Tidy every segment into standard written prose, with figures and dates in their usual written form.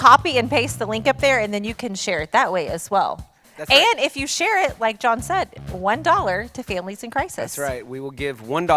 copy and paste the link up there, and then you can share it that way as well. That's right. And if you share it, like John said, $1 to Families in Crisis. That's right. We will give $1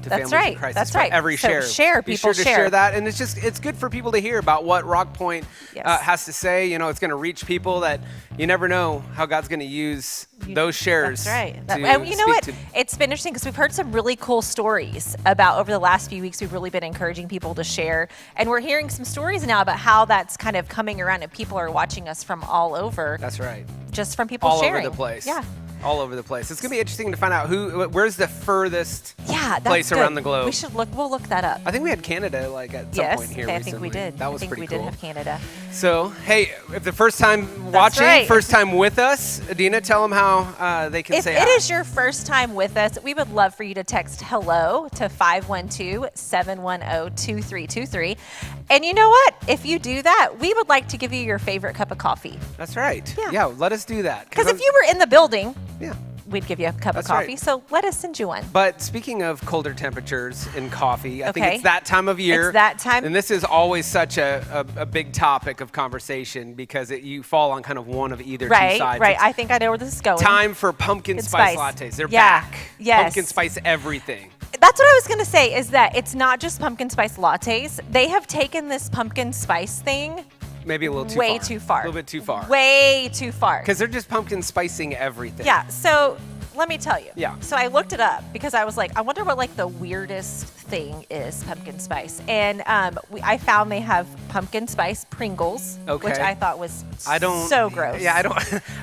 to Families in Crisis That's for right. every So share. share, Be people sure to share that, and it's good for people to hear about what Rock Point has to say. You know, it's going to reach people that you never know how God's going to use those shares. That's right. To And you know what? speak to. It's been interesting because we've heard some really cool stories about over the last few weeks. We've really been encouraging people to share, and we're hearing some stories now about how that's kind of coming around, and people are watching us from all over. That's right. Just from people All sharing. over the place. Yeah. All over the place. It's going to be interesting to find out where's the furthest That's place good. around the globe. We should look. We'll look that up. I think we had Canada at some point here I recently. think we did. That was I think pretty we cool. did have Canada. So, hey, if the first time watching, right. first time with us, Adina, tell them how they can If say it hi. is your first time with us, we would love for you to text hello to 512-710-2323. And you know what? If you do that, we would like to give you your favorite cup of coffee. That's right. Yeah. Let us do that. Because if you were in the building, Yeah. we'd give you a cup That's of coffee. right. So let us send you one. But speaking of colder temperatures in coffee, I think Okay. it's that time of year. It's that time. And this is always such a big topic of conversation because you fall on kind of one of either two sides. Right. It's I think I know where this is going. time for pumpkin spice lattes. They're back. Yes. Pumpkin spice everything. That's what I was going to say is that it's not just pumpkin spice lattes. They have taken this pumpkin spice thing Maybe a little too way far. too far. A little bit too far. Way too far. Because they're just pumpkin spicing everything. Yeah, so let me tell you. Yeah. So I looked it up because I was like, I wonder what like the weirdest thing is pumpkin spice. And I found they have pumpkin spice Pringles, Okay. which I thought was so gross. Yeah,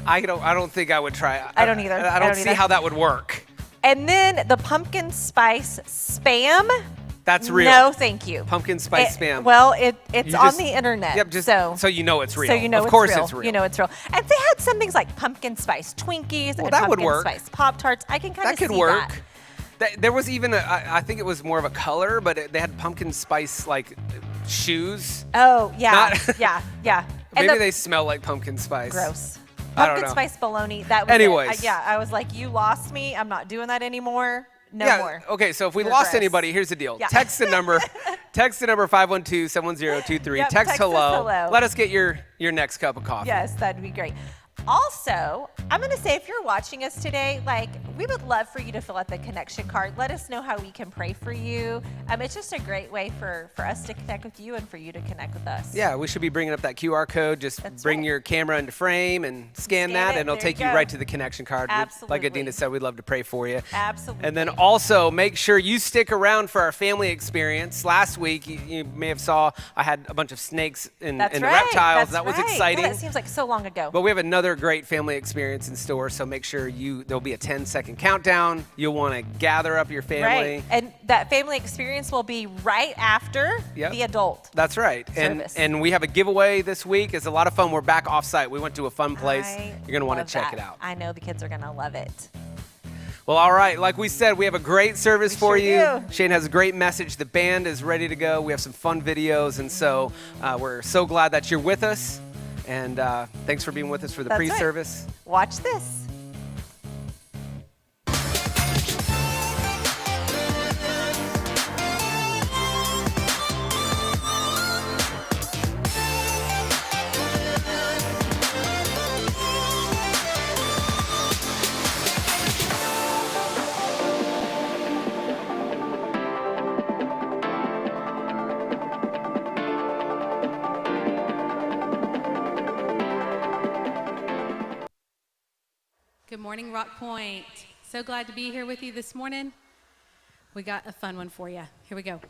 I don't think I would try. I don't either. I don't see how that would work. And then the pumpkin spice Spam. That's real. No, thank you. Pumpkin spice Spam. Well, it's You on just- the internet. Yep, so you know it's real. So you know of course it's real. it's real. You know it's real. And they had some things like pumpkin spice Twinkies and that would pumpkin work. spice Pop-Tarts. I can kind that of could see work. that. There was even I think it was more of a color, but they had pumpkin spice like shoes. Oh, yeah. Not- yeah. And Maybe they smell like pumpkin spice. gross. I don't Pumpkin know. spice bologna. That was Anyways. I was like, you lost me. I'm not doing that anymore. No yeah. more. Okay. So if we You're lost gross. anybody, here's the deal. Yeah. Text the number. Text the number 512-710-2323. Yep, text text us hello. hello. Let us get your next cup of coffee. Yes, that'd be great. Also, I'm going to say if you're watching us today, like, we would love for you to fill out the connection card. Let us know how we can pray for you. It's just a great way for us to connect with you and for you to connect with us. Yeah, we should be bringing up that QR code. Just That's bring right. your camera into frame and scan Scan that, it, and it'll there take you you go. right to the connection card. Like Absolutely. Adina said, we'd love to pray for you. Absolutely. And then also make sure you stick around for our family experience. Last week, you may have saw I had a bunch of snakes in That's the right. reptiles. That's That was right. exciting. Well, that seems like so long ago. But we have another great family experience in store, so make sure there'll be a 10-second countdown. You'll want to gather up your family. Right. And that family experience will be right after Yep. the adult. That's right. Service. And we have a giveaway this week. It's a lot of fun. We're back off-site. We went to a fun place. You're going to want love to check that. it out. I know the kids are going to love it. Well, all right. Like we said, we have a great service for sure you. do. Shane has a great message. The band is ready to go. We have some fun videos. And so we're so glad that you're with us. And thanks for being with us for the That's right. pre-service. Watch this. Good morning, Rock Point. So glad to be here with you this morning. We got a fun one for you. Here we go.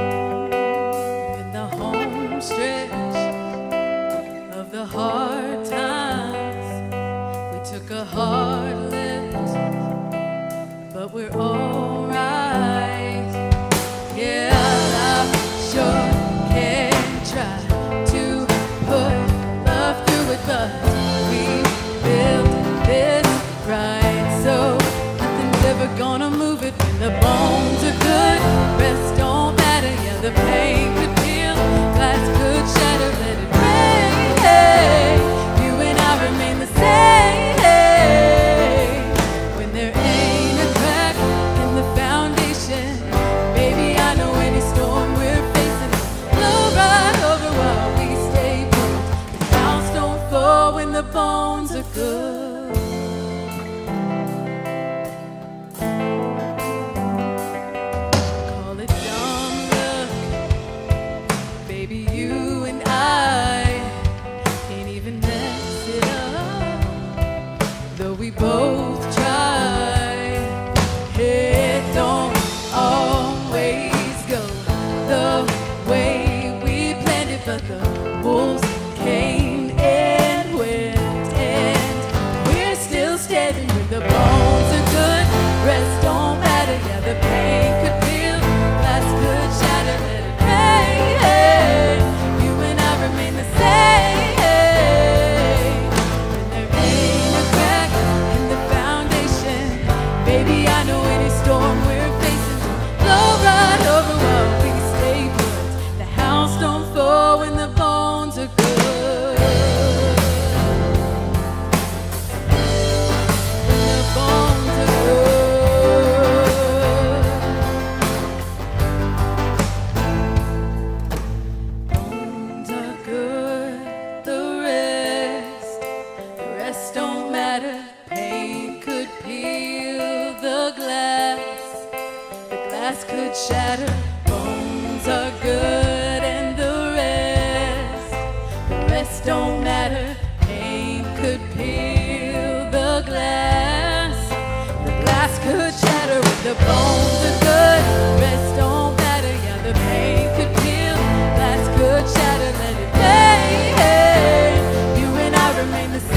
In the home stretch of the hard times, we took a hard left, but we're all right. Yeah, I sure can try to put love through it, but we built this right, so nothing's ever gonna move it. When the bones are good, rest don't matter. Yeah, the pain could heal, glass could shatter, let it rain. You and I remain the same. though we both try. It don't always go the way we planned it, but the wolves came and went, and we're still standing with the bones are good. Rest don't matter, yeah, the pain could feel, glass could shatter, let it rain. You and I remain the same. When there ain't a crack in the foundation, baby, I know any storm we're facing will blow right over while we stay put. The house don't fall when the bones are good. Could shatter, bones are good, and the rest don't matter. Pain could peel the glass could shatter, and the bones are good. Rest don't matter, yeah, the pain could peel, glass could shatter, let it rain. You and I remain the same.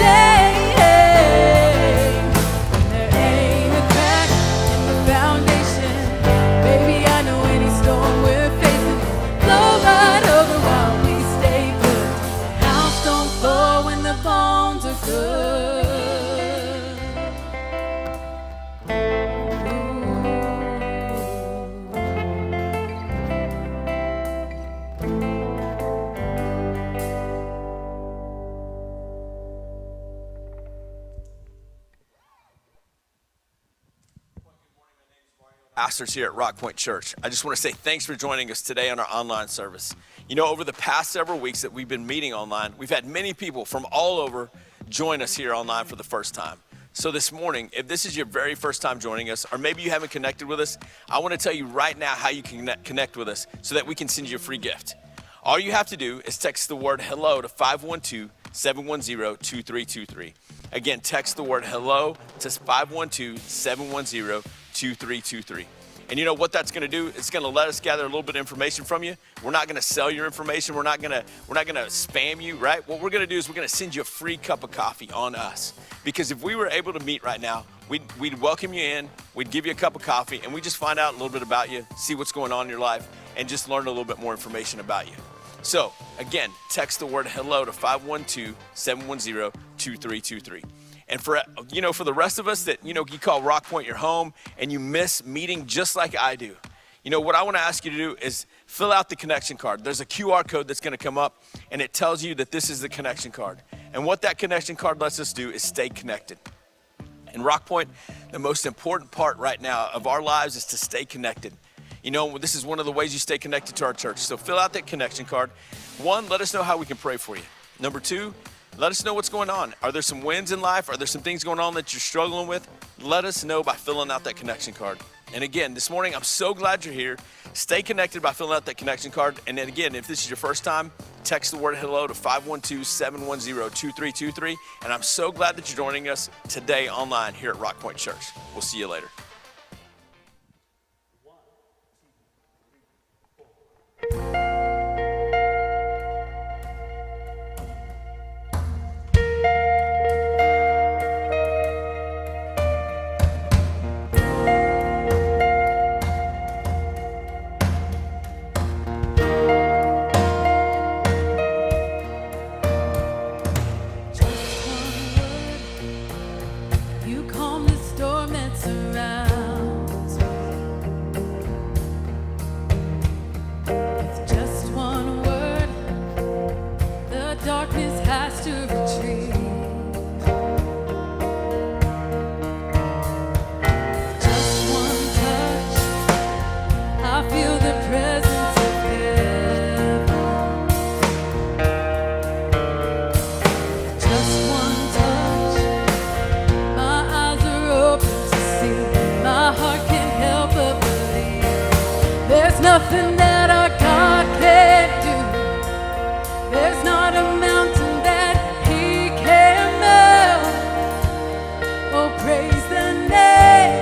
Pastors here at Rock Point Church. I just want to say thanks for joining us today on our online service. You know, over the past several weeks that we've been meeting online, we've had many people from all over join us here online for the first time. So this morning, if this is your very first time joining us, or maybe you haven't connected with us, I want to tell you right now how you can connect with us so that we can send you a free gift. All you have to do is text the word hello to 512-710-2323. Again, text the word hello to 512-710-2323. And you know what that's going to do? It's going to let us gather a little bit of information from you. We're not going to sell your information. We're not going to spam you, right? What we're going to do is we're going to send you a free cup of coffee on us. Because if we were able to meet right now, we'd welcome you in, we'd give you a cup of coffee, and we just find out a little bit about you, see what's going on in your life, and just learn a little bit more information about you. So again, text the word hello to 512-710-2323. And for the rest of us that, you call Rock Point your home and you miss meeting just like I do, what I want to ask you to do is fill out the connection card. There's a QR code that's going to come up and it tells you that this is the connection card. And what that connection card lets us do is stay connected. In Rock Point, the most important part right now of our lives is to stay connected. This is one of the ways you stay connected to our church. So fill out that connection card. 1, let us know how we can pray for you. Number 2, let us know what's going on. Are there some wins in life? Are there some things going on that you're struggling with? Let us know by filling out that connection card. And again, this morning, I'm so glad you're here. Stay connected by filling out that connection card. And then again, if this is your first time, text the word hello to 512-710-2323. And I'm so glad that you're joining us today online here at Rock Point Church. We'll see you later. Nothing that our God can't do. There's not a mountain that He can't move. the name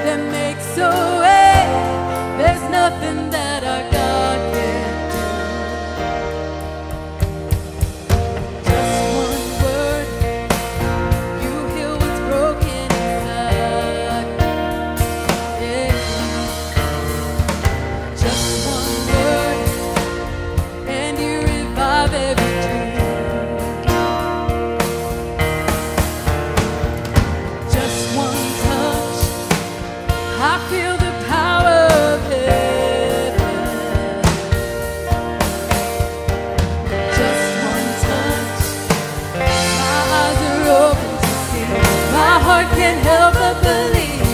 that makes a way. There's nothing that our God can't do. Just one word, you heal what's broken inside. Yeah. Just one word, and you revive every dream. Just one touch, I feel the power of heaven. Just one touch, my eyes are open to see. My heart can't help but believe.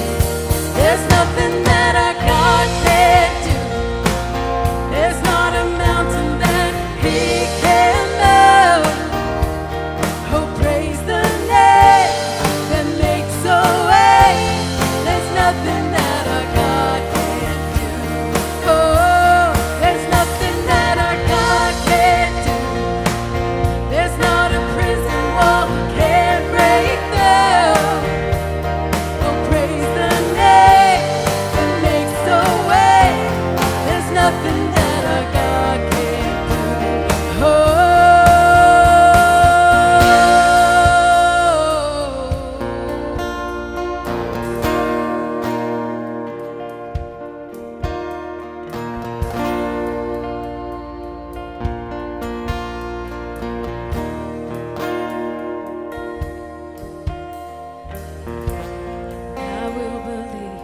There's nothing that our God can't do. There's not a mountain that He can't move. Oh, praise the name that makes a way. There's nothing that our God can't do. Oh, there's nothing that our God can't do. There's not a prison wall He can't break through. Oh, praise the name that makes a way. There's nothing that our God can't do. I will believe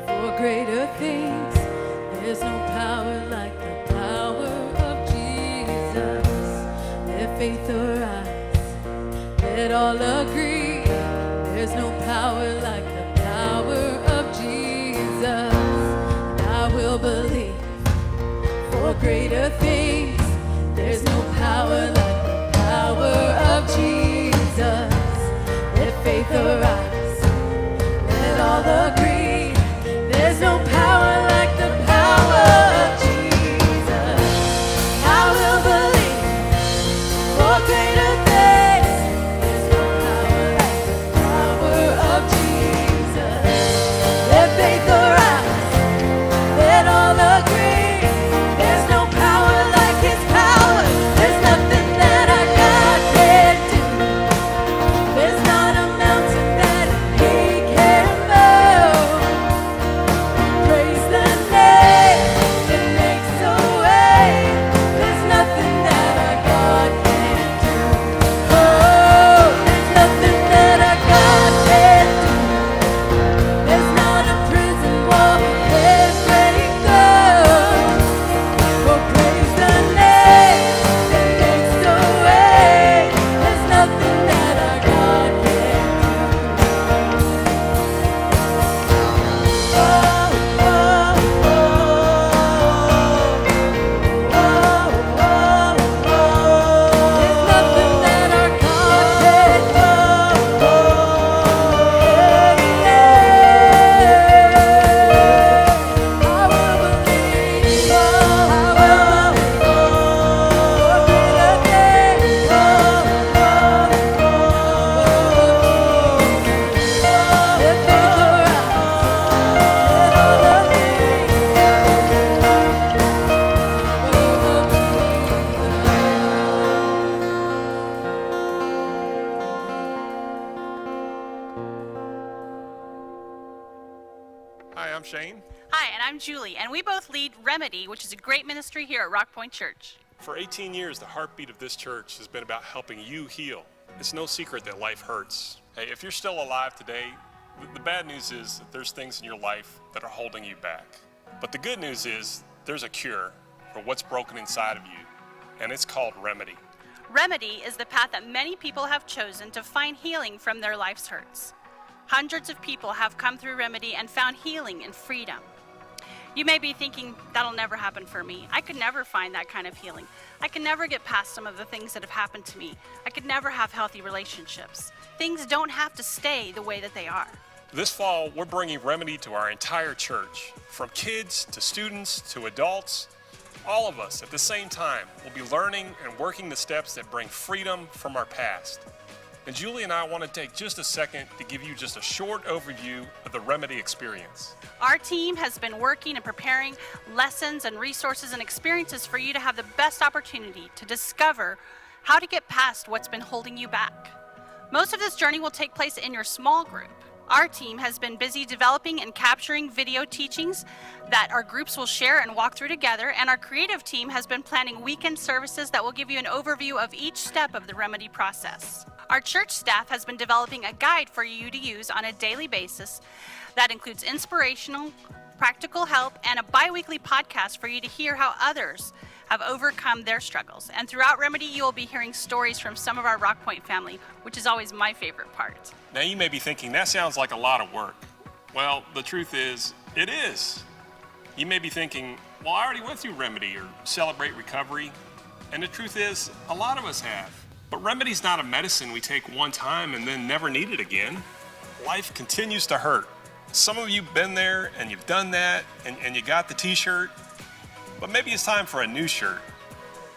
for greater things. There's no power like the power of Jesus. Let faith arise, let all agree. There's no power like the power of Jesus. And I will believe for greater things. There's no power like the power of Jesus. Let faith arise, let all agree. There's no power like the power of Jesus. I will believe for greater things. There's no power like the power of Jesus. Let faith arise, let all agree. There's no power like His power. There's nothing that our God can't do. There's not a mountain that He can't move. Praise the name that makes a way. There's nothing that our God can't do. Oh, there's nothing that our God can't do. There's not a prison wall He can't break through. Oh, praise the name that makes a way. There's nothing that our God can't do. There's nothing that our God can't do. I will believe. I will Hi, I'm Shane. Hi, and I'm Julie, and we both lead Remedy, which is a great ministry here at Rock Point Church. For 18 years, the heartbeat of this church has been about helping you heal. It's no secret that life hurts. Hey, if you're still alive today, the bad news is that there's things in your life that are holding you back. But the good news is there's a cure for what's broken inside of you, and it's called Remedy. Remedy is the path that many people have chosen to find healing from their life's hurts. Hundreds of people have come through Remedy and found healing and freedom. You may be thinking, that'll never happen for me. I could never find that kind of healing. I can never get past some of the things that have happened to me. I could never have healthy relationships. Things don't have to stay the way that they are. This fall, we're bringing Remedy to our entire church. From kids to students to adults, all of us at the same time will be learning and working the steps that bring freedom from our past. And Julie and I want to take just a second to give you just a short overview of the Remedy experience. Our team has been working and preparing lessons and resources and experiences for you to have the best opportunity to discover how to get past what's been holding you back. Most of this journey will take place in your small group. Our team has been busy developing and capturing video teachings that our groups will share and walk through together, and our creative team has been planning weekend services that will give you an overview of each step of the Remedy process. Our church staff has been developing a guide for you to use on a daily basis that includes inspirational, practical help, and a bi-weekly podcast for you to hear how others have overcome their struggles. And throughout Remedy, you will be hearing stories from some of our Rock Point family, which is always my favorite part. Now you may be thinking, that sounds like a lot of work. Well, the truth is, it is. You may be thinking, well, I already went through Remedy or Celebrate Recovery. And the truth is, a lot of us have. But Remedy's not a medicine we take one time and then never need it again. Life continues to hurt. Some of you have been there and you've done that and you got the t-shirt. But maybe it's time for a new shirt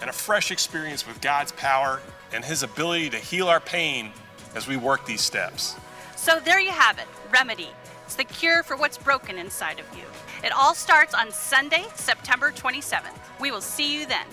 and a fresh experience with God's power and His ability to heal our pain as we work these steps. So there you have it, Remedy. It's the cure for what's broken inside of you. It all starts on Sunday, September 27th. We will see you then.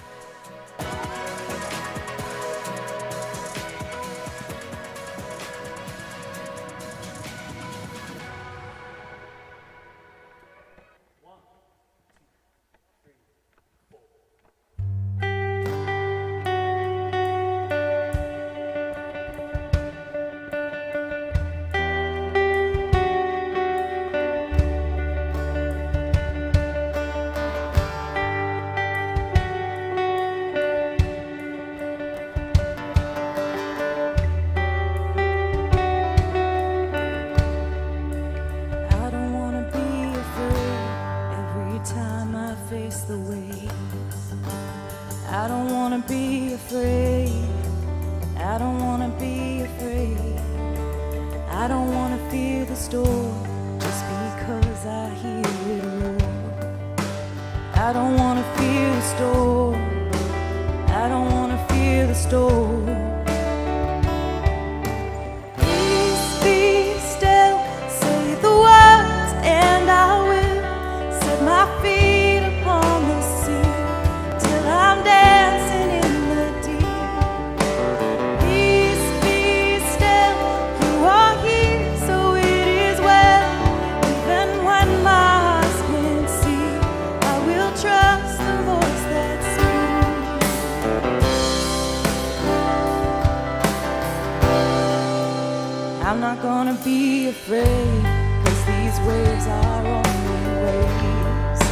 I'm not gonna be afraid, 'cause these waves are only waves.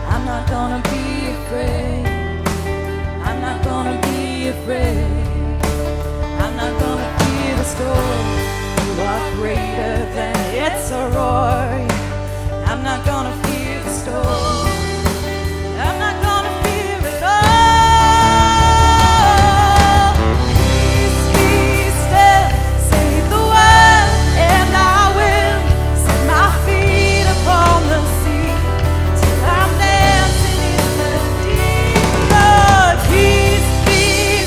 I'm not gonna be afraid. I'm not gonna be afraid. I'm not gonna fear the storm. You are greater than its a roar. I'm not gonna fear the storm. I'm not gonna fear it all. Peace, be still, say the word, and I will set my feet upon the sea till I'm dancing in the deep. Lord, peace, be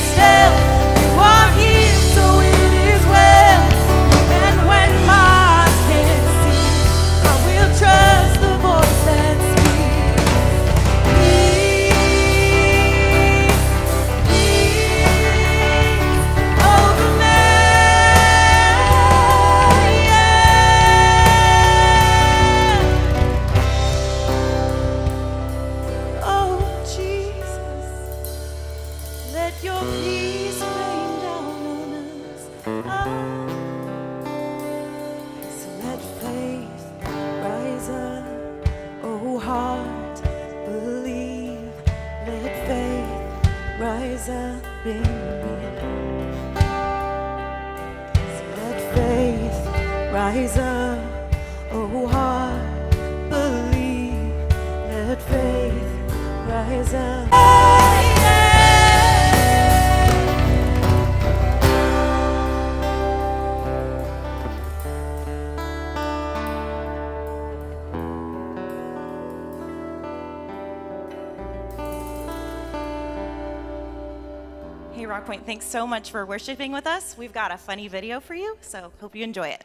still, you are here, so it is well. And when my eyes can't see, I will trust the voice that speaks. Over me, yeah. Oh, Jesus, let your peace rain down on us. Oh. So let faith rise up, oh heart, believe. Let faith rise up in me. So let faith rise up, oh heart, believe. Let faith rise up. Hey Hey, Rockpoint, thanks so much for worshiping with us. We've got a funny video for you, so hope you enjoy it.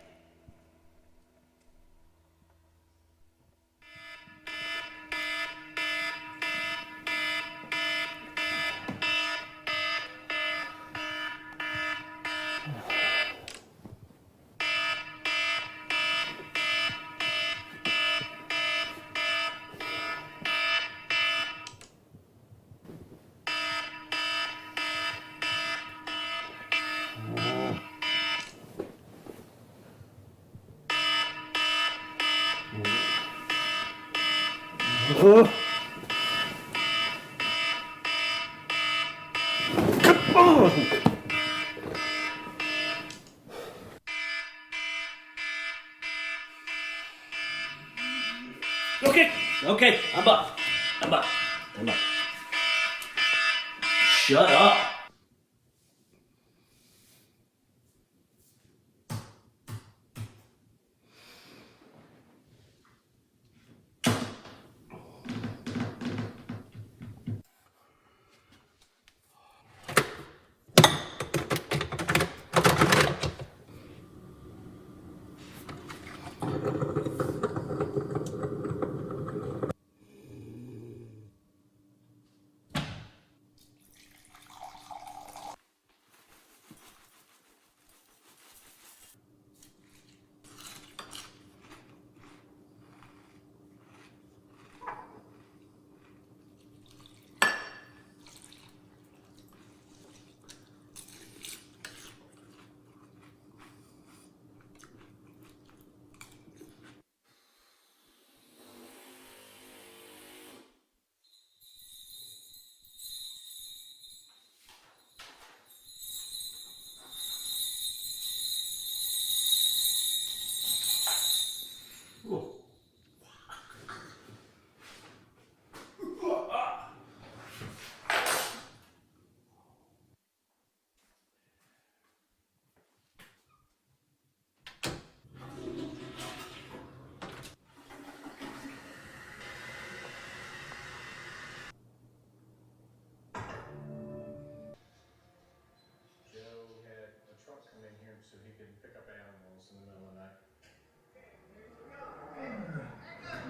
Okay, I'm up. Shut up.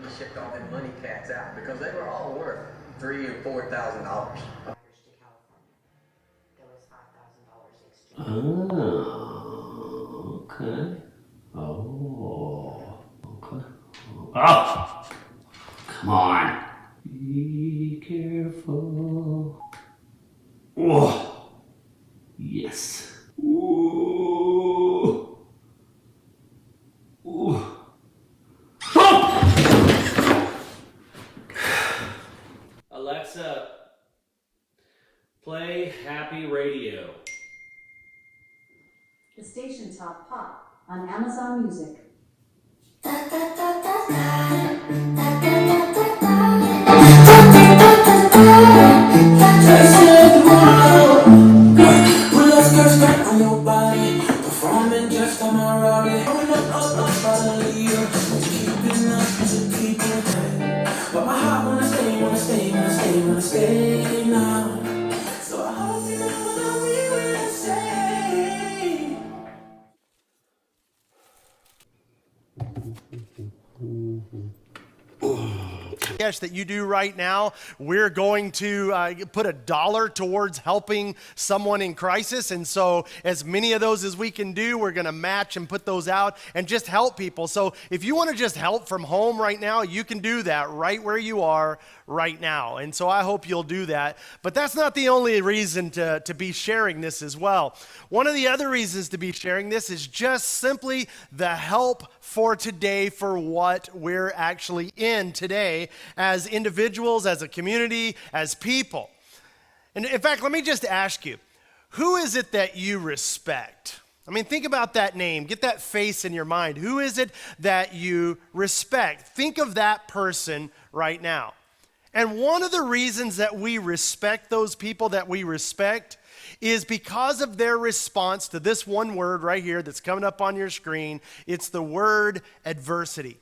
He shipped all them money cats out because they were all worth $3,000 or $4,000. To California, there was $5,000 exchange. Oh, okay. Oh, okay. Oh, come on. Be careful. Oh, yes. Ooh. Ooh. Alexa, play Happy Radio. The station top pop on Amazon Music. But my heart wanna stay now. So I hope you know that we will stay. That you do right now, we're going to put $1 towards helping someone in crisis, and so as many of those as we can do, we're going to match and put those out and just help people. So if you want to just help from home right now, you can do that right where you are right now, and so I hope you'll do that. But that's not the only reason to be sharing this as well. One of the other reasons to be sharing this is just simply the help for today, for what we're actually in today as individuals, as a community, as people. And in fact, let me just ask you, who is it that you respect? I mean, think about that name. Get that face in your mind. Who is it that you respect? Think of that person right now. And one of the reasons that we respect those people that we respect is because of their response to this one word right here that's coming up on your screen. It's the word adversity,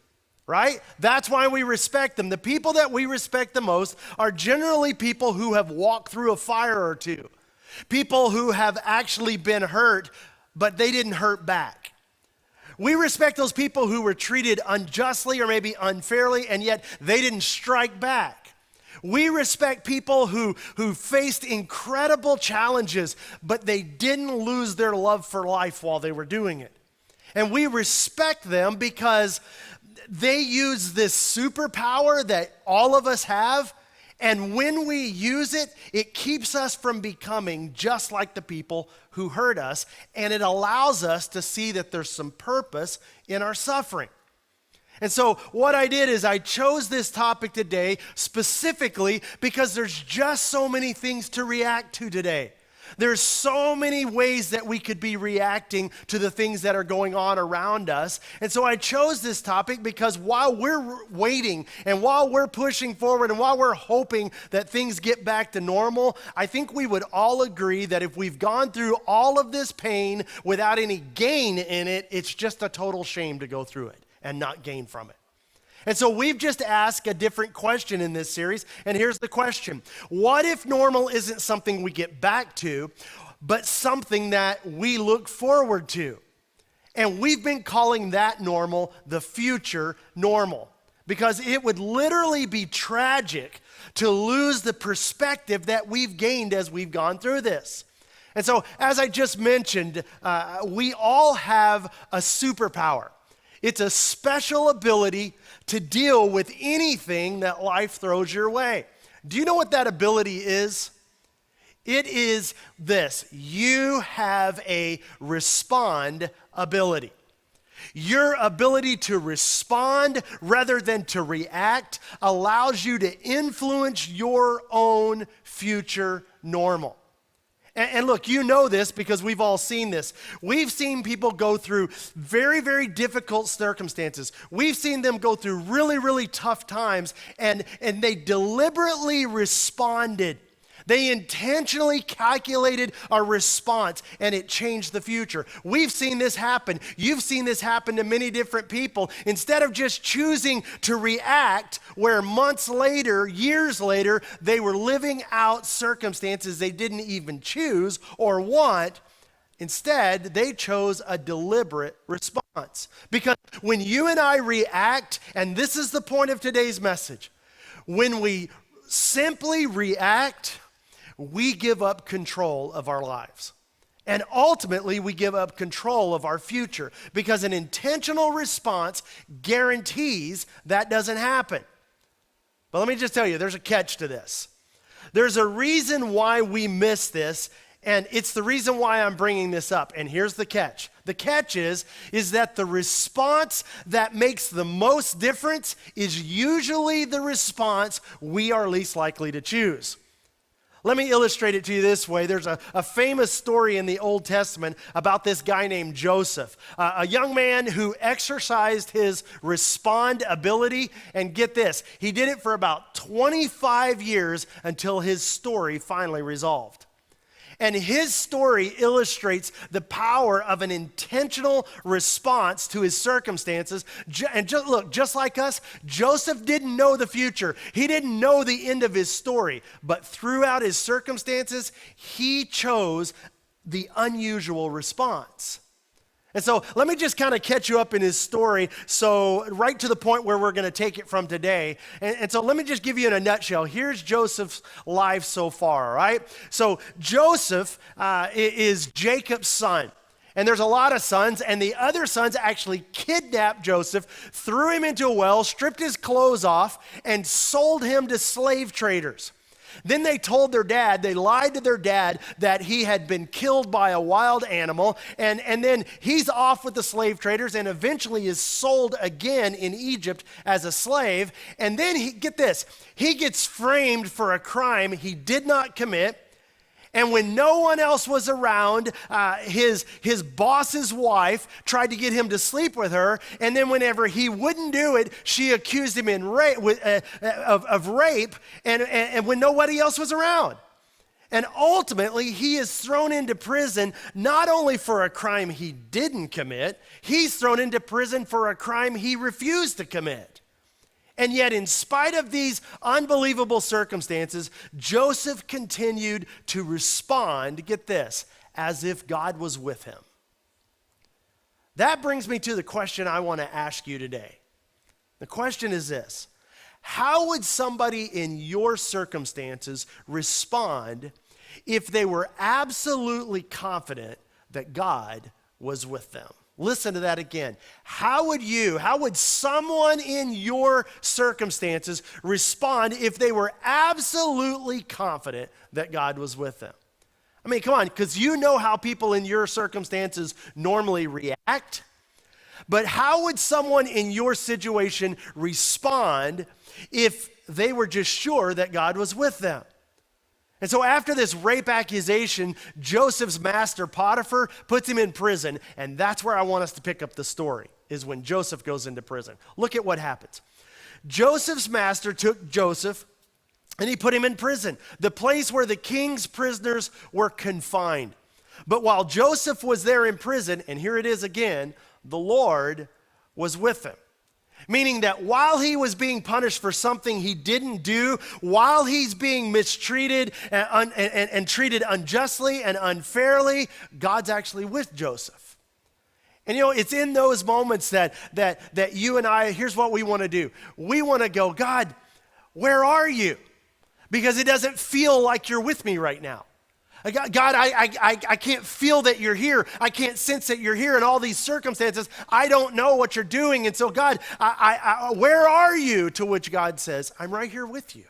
right? That's why we respect them. The people that we respect the most are generally people who have walked through a fire or two, People who have actually been hurt, but they didn't hurt back. We respect those people who were treated unjustly or maybe unfairly, and yet they didn't strike back. We respect people who faced incredible challenges, but they didn't lose their love for life while they were doing it. And we respect them because they use this superpower that all of us have, and when we use it, it keeps us from becoming just like the people who hurt us, and it allows us to see that there's some purpose in our suffering. And so what I did is I chose this topic today specifically because there's just so many things to react to today. There's so many ways that we could be reacting to the things that are going on around us. And so I chose this topic because while we're waiting and while we're pushing forward and while we're hoping that things get back to normal, I think we would all agree that if we've gone through all of this pain without any gain in it, it's just a total shame to go through it and not gain from it. And so we've just asked a different question in this series, and here's the question. What if normal isn't something we get back to, but something that we look forward to? And we've been calling that normal the future normal, because it would literally be tragic to lose the perspective that we've gained as we've gone through this. And so, as I just mentioned, we all have a superpower. It's a special ability to deal with anything that life throws your way. Do you know what that ability is? It is this: you have a respond ability. Your ability to respond rather than to react allows you to influence your own future normal. And look, you know this because we've all seen this. We've seen people go through very, very difficult circumstances. We've seen them go through really, really tough times, and they deliberately responded. They intentionally calculated a response, and it changed the future. We've seen this happen. You've seen this happen to many different people. Instead of just choosing to react, where months later, years later, they were living out circumstances they didn't even choose or want, instead, they chose a deliberate response. Because when you and I react, and this is the point of today's message, when we simply react, we give up control of our lives. And ultimately, we give up control of our future because an intentional response guarantees that doesn't happen. But let me just tell you, there's a catch to this. There's a reason why we miss this, and it's the reason why I'm bringing this up. And here's the catch. The catch is that the response that makes the most difference is usually the response we are least likely to choose. Let me illustrate it to you this way. There's a famous story in the Old Testament about this guy named Joseph, a young man who exercised his respond ability, and get this, he did it for about 25 years until his story finally resolved. And his story illustrates the power of an intentional response to his circumstances. And just like us, Joseph didn't know the future. He didn't know the end of his story. But throughout his circumstances, he chose the unusual response. And so let me just kind of catch you up in his story, so right to the point where we're going to take it from today. And so let me just give you in a nutshell. Here's Joseph's life so far, all right? So Joseph is Jacob's son. And there's a lot of sons, and the other sons actually kidnapped Joseph, threw him into a well, stripped his clothes off, and sold him to slave traders. Then they told their dad, they lied to their dad that he had been killed by a wild animal, and then he's off with the slave traders and eventually is sold again in Egypt as a slave. And then, get this, he gets framed for a crime he did not commit. And when no one else was around, his boss's wife tried to get him to sleep with her. And then whenever he wouldn't do it, she accused him of rape and when nobody else was around. And ultimately, he is thrown into prison not only for a crime he didn't commit, he's thrown into prison for a crime he refused to commit. And yet, in spite of these unbelievable circumstances, Joseph continued to respond, get this, as if God was with him. That brings me to the question I want to ask you today. The question is this: how would somebody in your circumstances respond if they were absolutely confident that God was with them? Listen to that again. How would someone in your circumstances respond if they were absolutely confident that God was with them? I mean, come on, because you know how people in your circumstances normally react. But how would someone in your situation respond if they were just sure that God was with them? And so after this rape accusation, Joseph's master, Potiphar, puts him in prison. And that's where I want us to pick up the story, is when Joseph goes into prison. Look at what happens. Joseph's master took Joseph and he put him in prison, the place where the king's prisoners were confined. But while Joseph was there in prison, and here it is again, the Lord was with him. Meaning that while he was being punished for something he didn't do, while he's being mistreated and treated unjustly and unfairly, God's actually with Joseph. And you know, it's in those moments that you and I, here's what we want to do. We want to go, God, where are you? Because it doesn't feel like you're with me right now. God, I can't feel that you're here. I can't sense that you're here in all these circumstances. I don't know what you're doing. And so, God, where are you? To which God says, I'm right here with you.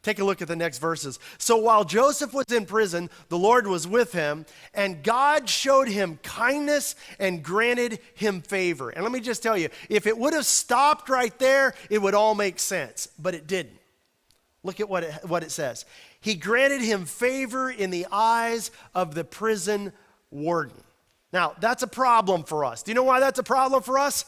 Take a look at the next verses. So while Joseph was in prison, the Lord was with him, and God showed him kindness and granted him favor. And let me just tell you, if it would have stopped right there, it would all make sense. But it didn't. Look at what it says. He granted him favor in the eyes of the prison warden. Now, that's a problem for us. Do you know why that's a problem for us?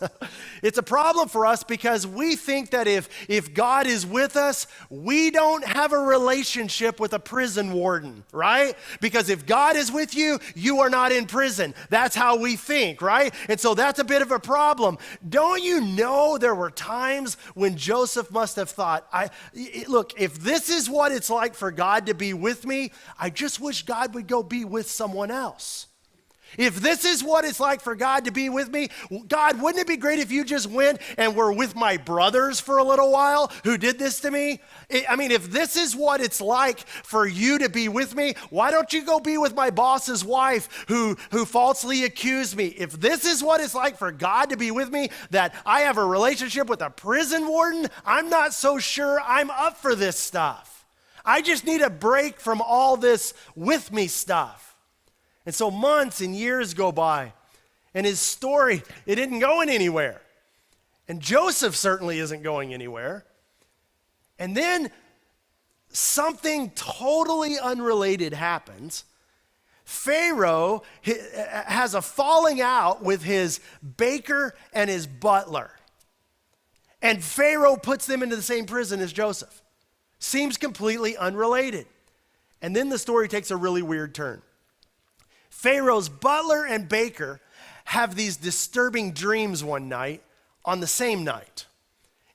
It's a problem for us because we think that if God is with us, we don't have a relationship with a prison warden, right? Because if God is with you, you are not in prison. That's how we think, right? And so that's a bit of a problem. Don't you know there were times when Joseph must have thought, look, if this is what it's like for God to be with me, I just wish God would go be with someone else. If this is what it's like for God to be with me, God, wouldn't it be great if you just went and were with my brothers for a little while who did this to me? I mean, if this is what it's like for you to be with me, why don't you go be with my boss's wife who falsely accused me? If this is what it's like for God to be with me, that I have a relationship with a prison warden, I'm not so sure I'm up for this stuff. I just need a break from all this with me stuff. And so months and years go by, and his story, it isn't going anywhere. And Joseph certainly isn't going anywhere. And then something totally unrelated happens. Pharaoh has a falling out with his baker and his butler. And Pharaoh puts them into the same prison as Joseph. Seems completely unrelated. And then the story takes a really weird turn. Pharaoh's butler and baker have these disturbing dreams one night on the same night.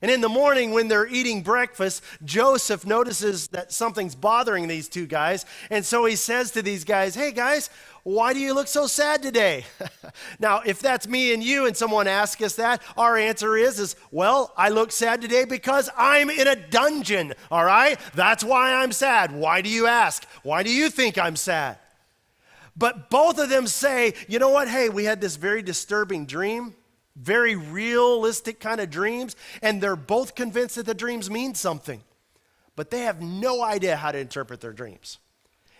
And in the morning when they're eating breakfast, Joseph notices that something's bothering these two guys. And so he says to these guys, hey guys, why do you look so sad today? Now, if that's me and you and someone asks us that, our answer is, well, I look sad today because I'm in a dungeon, all right? That's why I'm sad. Why do you ask? Why do you think I'm sad? But both of them say, you know what? Hey, we had this very disturbing dream, very realistic kind of dreams, and they're both convinced that the dreams mean something. But they have no idea how to interpret their dreams.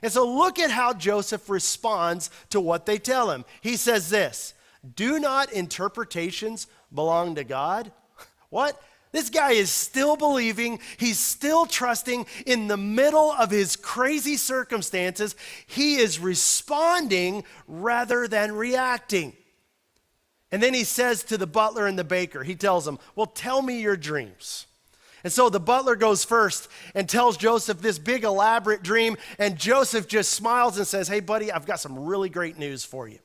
And so look at how Joseph responds to what they tell him. He says this, do not interpretations belong to God? What? This guy is still believing, he's still trusting in the middle of his crazy circumstances. He is responding rather than reacting. And then he says to the butler and the baker, he tells them, well, tell me your dreams. And so the butler goes first and tells Joseph this big elaborate dream, and Joseph just smiles and says, hey buddy, I've got some really great news for you.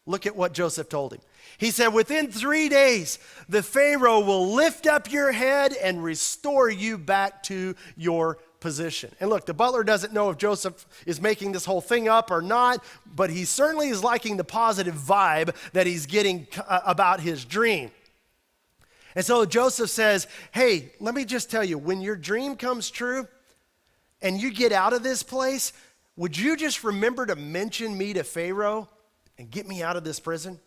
Look at what Joseph told him. He said, within 3 days, the Pharaoh will lift up your head and restore you back to your position. And look, the butler doesn't know if Joseph is making this whole thing up or not, but he certainly is liking the positive vibe that he's getting about his dream. And so Joseph says, hey, let me just tell you, when your dream comes true and you get out of this place, would you just remember to mention me to Pharaoh and get me out of this prison?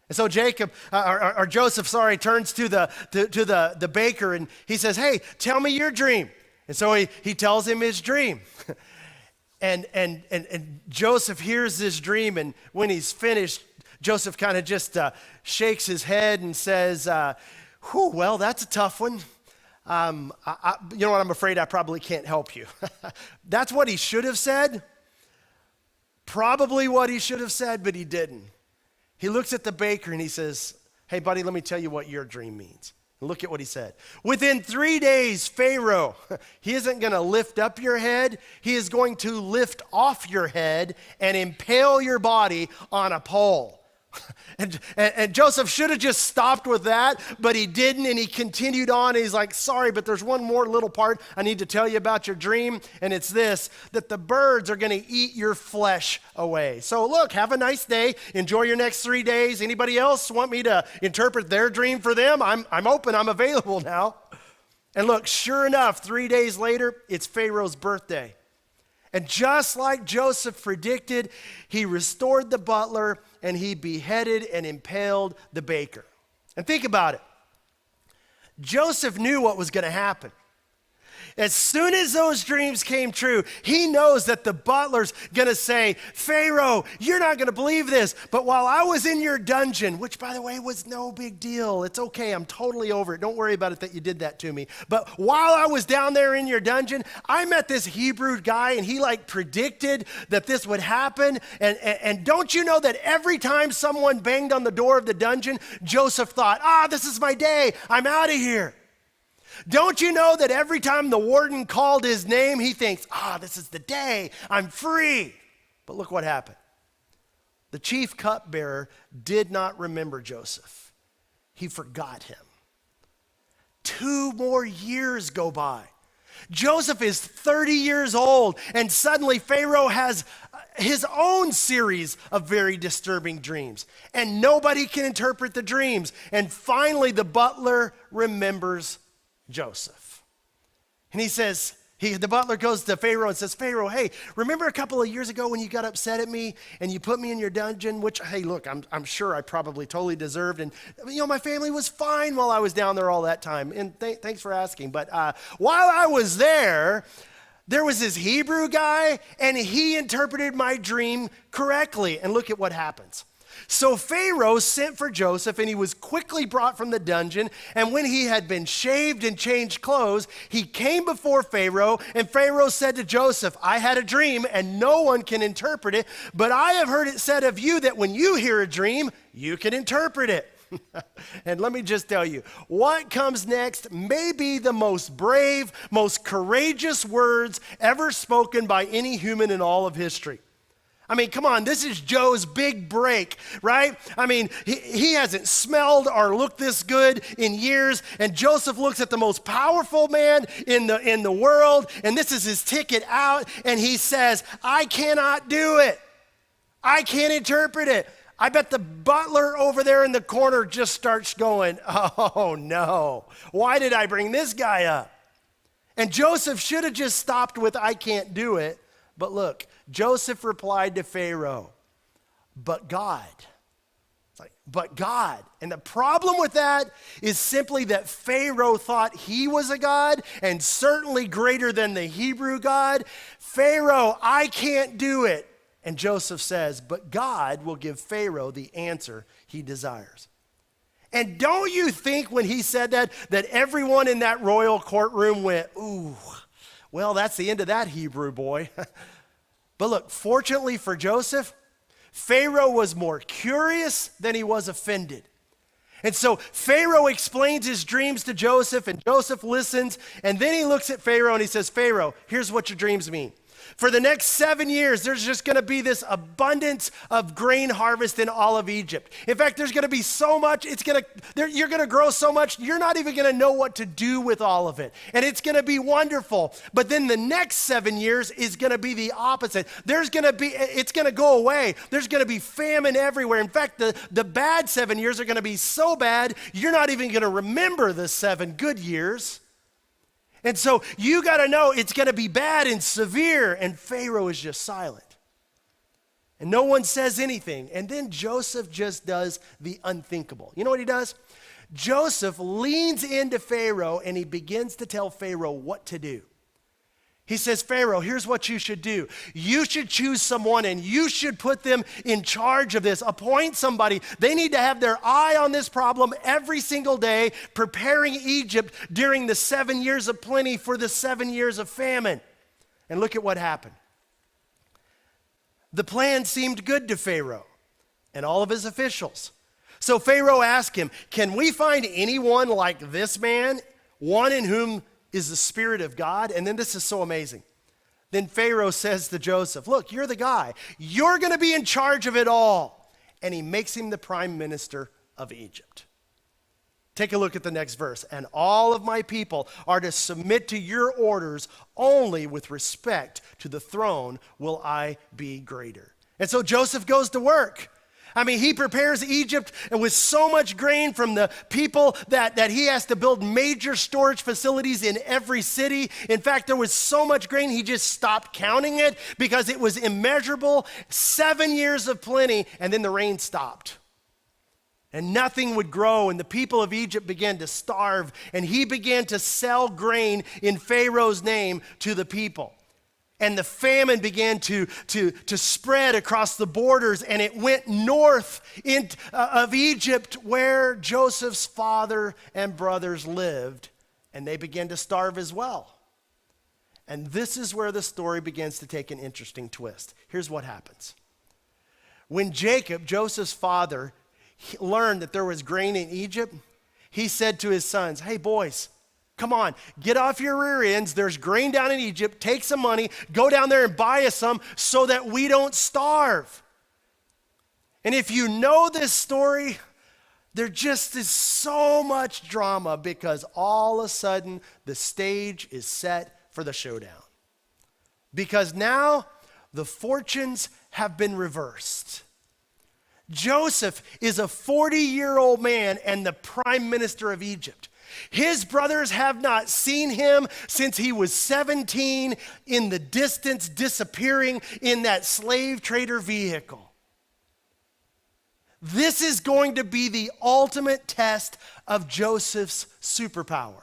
And so Joseph turns to the baker and he says, hey, tell me your dream. And so he tells him his dream. and Joseph hears this dream, and when he's finished, Joseph kind of just shakes his head and says, well, that's a tough one. You know what, I'm afraid I probably can't help you. That's what he should have said. Probably what he should have said, but he didn't. He looks at the baker and he says, hey, buddy, let me tell you what your dream means. And look at what he said. Within 3 days, Pharaoh, he isn't going to lift up your head. He is going to lift off your head and impale your body on a pole. And Joseph should have just stopped with that, but he didn't, and he continued on. And he's like, sorry, but there's one more little part I need to tell you about your dream, and it's this, that the birds are going to eat your flesh away. So look, have a nice day. Enjoy your next 3 days. Anybody else want me to interpret their dream for them? I'm open. I'm available now. And look, sure enough, 3 days later, it's Pharaoh's birthday. And just like Joseph predicted, he restored the butler and he beheaded and impaled the baker. And think about it. Joseph knew what was going to happen. As soon as those dreams came true, he knows that the butler's going to say, Pharaoh, you're not going to believe this, but while I was in your dungeon, which by the way was no big deal, it's okay, I'm totally over it. Don't worry about it that you did that to me. But while I was down there in your dungeon, I met this Hebrew guy and he predicted that this would happen. And don't you know that every time someone banged on the door of the dungeon, Joseph thought, this is my day, I'm out of here. Don't you know that every time the warden called his name, he thinks, this is the day, I'm free. But look what happened. The chief cupbearer did not remember Joseph. He forgot him. 2 more years go by. Joseph is 30 years old, and suddenly Pharaoh has his own series of very disturbing dreams, and nobody can interpret the dreams. And finally, the butler remembers Joseph. And he says, the butler goes to Pharaoh and says, Pharaoh, hey, remember a couple of years ago when you got upset at me and you put me in your dungeon, which, hey, look, I'm sure I probably totally deserved. And, my family was fine while I was down there all that time. And thanks for asking. But while I was there was this Hebrew guy, and he interpreted my dream correctly. And look at what happens. So Pharaoh sent for Joseph, and he was quickly brought from the dungeon. And when he had been shaved and changed clothes, he came before Pharaoh. And Pharaoh said to Joseph, I had a dream, and no one can interpret it. But I have heard it said of you that when you hear a dream, you can interpret it. And let me just tell you, what comes next may be the most brave, most courageous words ever spoken by any human in all of history. I mean, come on, this is Joe's big break, right? I mean, he hasn't smelled or looked this good in years, and Joseph looks at the most powerful man in the world, and this is his ticket out, and he says, I cannot do it. I can't interpret it. I bet the butler over there in the corner just starts going, oh no, why did I bring this guy up? And Joseph should have just stopped with, I can't do it. But look, Joseph replied to Pharaoh, but God. It's like, but God. And the problem with that is simply that Pharaoh thought he was a God, and certainly greater than the Hebrew God. Pharaoh, I can't do it. And Joseph says, but God will give Pharaoh the answer he desires. And don't you think when he said that everyone in that royal courtroom went, ooh, well, that's the end of that Hebrew boy. But look, fortunately for Joseph, Pharaoh was more curious than he was offended. And so Pharaoh explains his dreams to Joseph, and Joseph listens, and then he looks at Pharaoh and he says, Pharaoh, here's what your dreams mean. For the next 7 years, there's just going to be this abundance of grain harvest in all of Egypt. In fact, there's going to be so much, you're going to grow so much, you're not even going to know what to do with all of it. And it's going to be wonderful. But then the next 7 years is going to be the opposite. It's going to go away. There's going to be famine everywhere. In fact, the bad 7 years are going to be so bad, you're not even going to remember the 7 good years. And so you got to know it's going to be bad and severe, and Pharaoh is just silent. And no one says anything. And then Joseph just does the unthinkable. You know what he does? Joseph leans into Pharaoh and he begins to tell Pharaoh what to do. He says, Pharaoh, here's what you should do. You should choose someone and you should put them in charge of this. Appoint somebody. They need to have their eye on this problem every single day, preparing Egypt during the 7 years of plenty for the 7 years of famine. And look at what happened. The plan seemed good to Pharaoh and all of his officials. So Pharaoh asked him, can we find anyone like this man, one in whom is the Spirit of God? And then this is so amazing. Then Pharaoh says to Joseph, look, you're the guy. You're going to be in charge of it all. And he makes him the prime minister of Egypt. Take a look at the next verse. And all of my people are to submit to your orders. Only with respect to the throne will I be greater. And so Joseph goes to work. I mean, he prepares Egypt and with so much grain from the people that he has to build major storage facilities in every city. In fact, there was so much grain, he just stopped counting it because it was immeasurable. 7 years of plenty, and then the rain stopped. And nothing would grow, and the people of Egypt began to starve, and he began to sell grain in Pharaoh's name to the people. And the famine began to spread across the borders, and it went north of Egypt where Joseph's father and brothers lived, and they began to starve as well. And this is where the story begins to take an interesting twist. Here's what happens. When Jacob, Joseph's father, learned that there was grain in Egypt, he said to his sons, hey boys, come on, get off your rear ends. There's grain down in Egypt. Take some money, go down there and buy us some so that we don't starve. And if you know this story, there just is so much drama because all of a sudden the stage is set for the showdown. Because now the fortunes have been reversed. Joseph is a 40-year-old man and the prime minister of Egypt. His brothers have not seen him since he was 17 in the distance, disappearing in that slave trader vehicle. This is going to be the ultimate test of Joseph's superpower.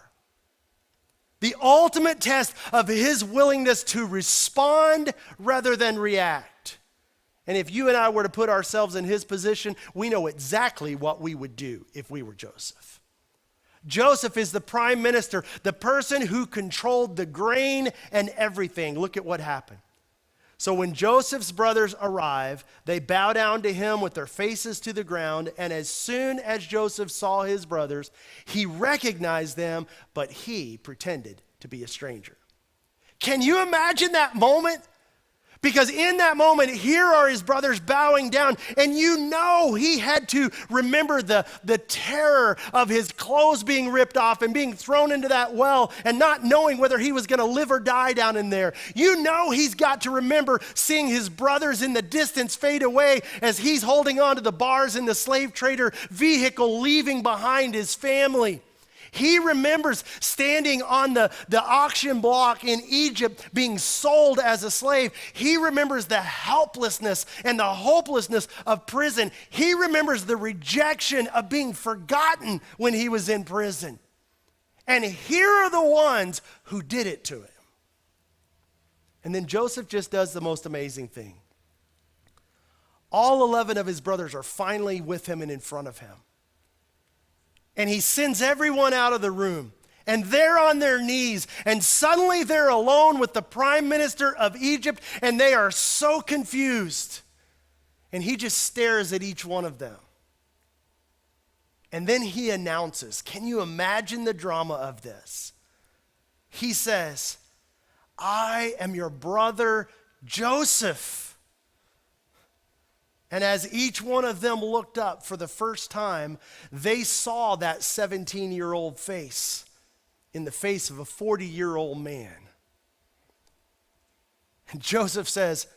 The ultimate test of his willingness to respond rather than react. And if you and I were to put ourselves in his position, we know exactly what we would do if we were Joseph. Joseph is the prime minister, the person who controlled the grain and everything. Look at what happened. So when Joseph's brothers arrive, they bow down to him with their faces to the ground. And as soon as Joseph saw his brothers, he recognized them, but he pretended to be a stranger. Can you imagine that moment? Because in that moment, here are his brothers bowing down, and you know he had to remember the terror of his clothes being ripped off and being thrown into that well and not knowing whether he was going to live or die down in there. You know he's got to remember seeing his brothers in the distance fade away as he's holding on to the bars in the slave trader vehicle, leaving behind his family. He remembers standing on the auction block in Egypt being sold as a slave. He remembers the helplessness and the hopelessness of prison. He remembers the rejection of being forgotten when he was in prison. And here are the ones who did it to him. And then Joseph just does the most amazing thing. All 11 of his brothers are finally with him and in front of him. And he sends everyone out of the room. And they're on their knees. And suddenly they're alone with the prime minister of Egypt. And they are so confused. And he just stares at each one of them. And then he announces, can you imagine the drama of this? He says, I am your brother Joseph. And as each one of them looked up for the first time, they saw that 17-year-old face in the face of a 40-year-old man. And Joseph says,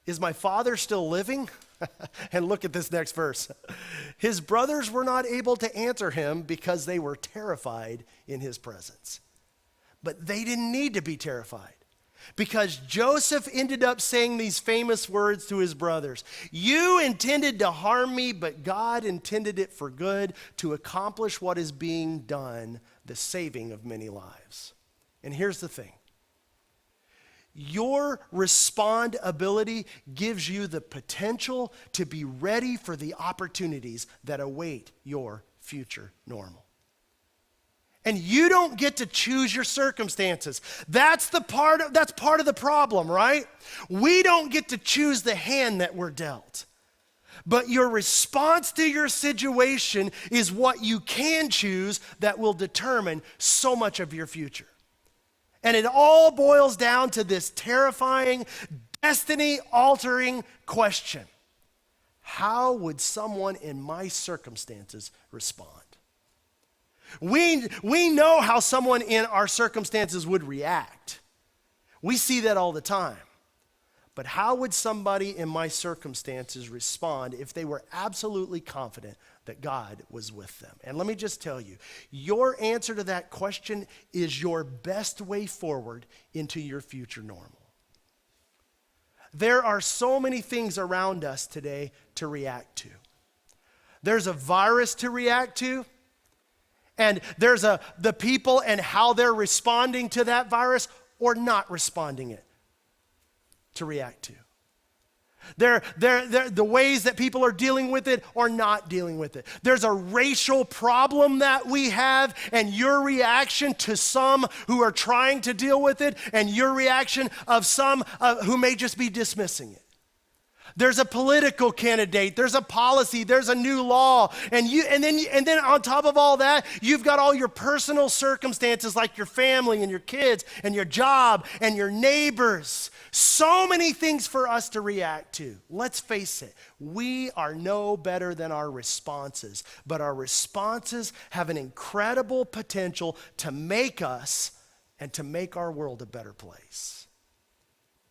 "Is my father still living?" And look at this next verse. His brothers were not able to answer him because they were terrified in his presence. But they didn't need to be terrified, because Joseph ended up saying these famous words to his brothers. "You intended to harm me, but God intended it for good, to accomplish what is being done, the saving of many lives." And here's the thing. Your respond ability gives you the potential to be ready for the opportunities that await your future normal. And you don't get to choose your circumstances. That's part of the problem, right? We don't get to choose the hand that we're dealt. But your response to your situation is what you can choose that will determine so much of your future. And it all boils down to this terrifying, destiny-altering question. How would someone in my circumstances respond? We know how someone in our circumstances would react. We see that all the time. But how would somebody in my circumstances respond if they were absolutely confident that God was with them? And let me just tell you, your answer to that question is your best way forward into your future normal. There are so many things around us today to react to. There's a virus to react to, and there's the people and how they're responding to that virus or not responding it to react to. The ways that people are dealing with it or not dealing with it. There's a racial problem that we have, and your reaction to some who are trying to deal with it, and your reaction of some who may just be dismissing it. There's a political candidate, there's a policy, there's a new law, and then on top of all that, you've got all your personal circumstances like your family and your kids and your job and your neighbors. So many things for us to react to. Let's face it, we are no better than our responses, but our responses have an incredible potential to make us and to make our world a better place.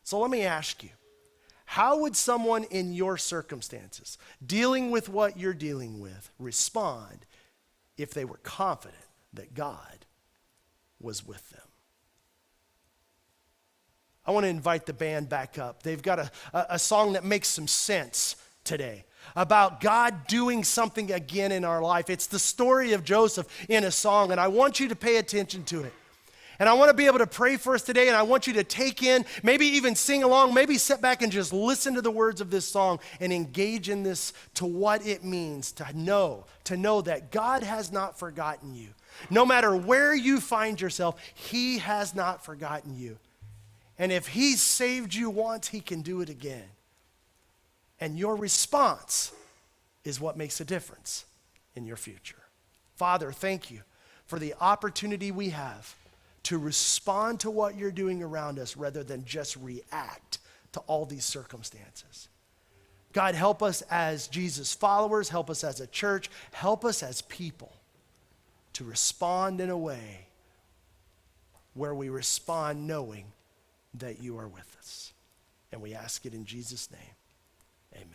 So let me ask you, how would someone in your circumstances, dealing with what you're dealing with, respond if they were confident that God was with them? I want to invite the band back up. They've got a song that makes some sense today about God doing something again in our life. It's the story of Joseph in a song, and I want you to pay attention to it. And I want to be able to pray for us today, and I want you to take in, maybe even sing along, maybe sit back and just listen to the words of this song and engage in this to what it means to know that God has not forgotten you. No matter where you find yourself, He has not forgotten you. And if He's saved you once, He can do it again. And your response is what makes a difference in your future. Father, thank you for the opportunity we have to respond to what you're doing around us rather than just react to all these circumstances. God, help us as Jesus followers, help us as a church, help us as people to respond in a way where we respond knowing that you are with us. And we ask it in Jesus' name. Amen.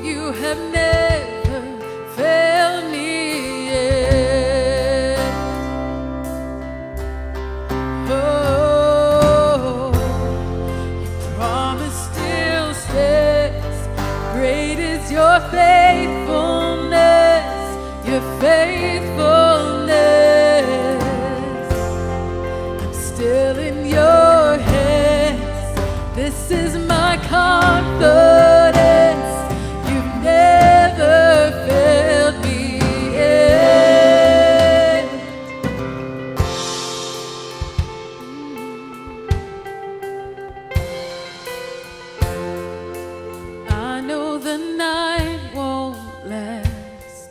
you have never failed me yet. Oh, your promise still stands. Great is your faithfulness, your faithfulness. I'm still in your hands. This is my confidence. You've never failed me yet. I know the night won't last.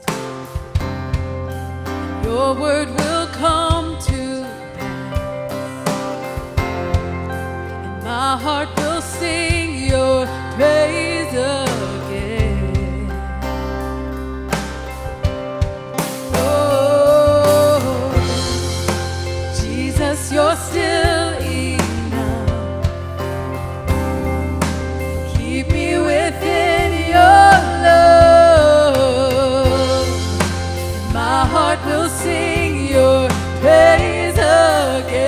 Your word will come to pass, and my heart will sing your praise again. Oh, Jesus, you're still enough. Keep me within your love. My heart will sing your praise again.